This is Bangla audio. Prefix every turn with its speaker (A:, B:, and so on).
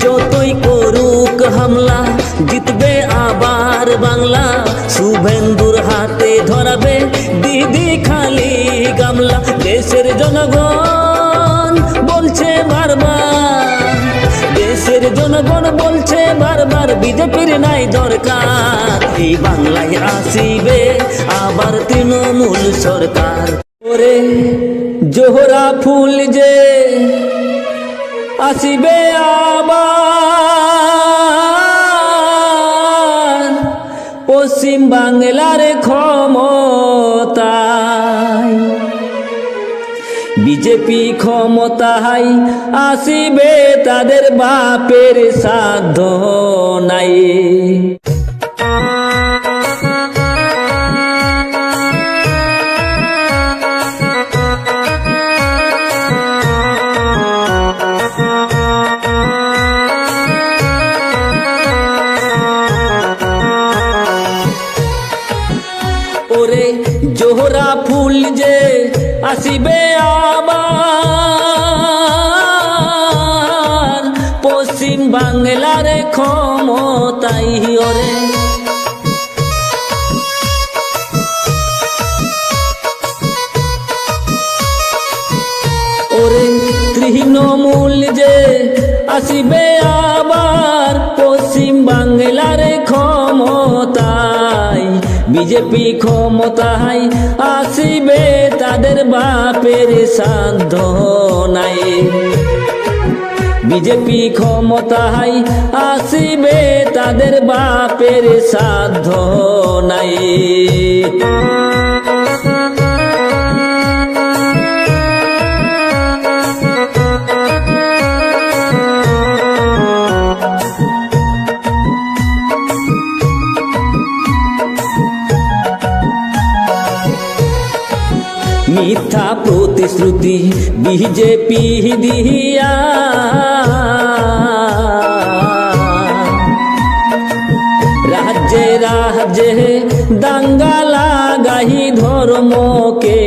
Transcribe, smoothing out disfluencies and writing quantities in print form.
A: যতই করুক হামলা জিতবে আবার বাংলা, শুভেন্দুর হাতে ধরাবে দিদি খালি গামলা। দেশের জনগণ বলছে বারবার, দেশের জনগণ বলছে বারবার বিজেপির নাই দরকার। এই বাংলায় আসিবে আবার তৃণমূল সরকার। ওরে জোহরা ফুল যে আসিবে আবার পশ্চিম বাংলার ক্ষমতায়, বিজেপি ক্ষমতায় আসিবে তাদের বাপের সাধ্য নাই। ওরে জোহরা ফুল যে আসিবে আবার পশ্চিম বাংলার ক্ষমতায়। ওরে ওরে তৃণমূল যে আসিবে আবার পশ্চিম বাংলার ক্ষমতায়, বিজেপি ক্ষমতায় আসিবে তাদের বাপের সাধ্য নাই। বিজেপি ক্ষমতায় আসিবে তাদের বাপের সাধ্য নাই। মিথ্যা প্রতিশ্রুতি বিজেপি দিয়া রাজ্যে রাজ্যে দাঙ্গা লাগাই ধর্মকে।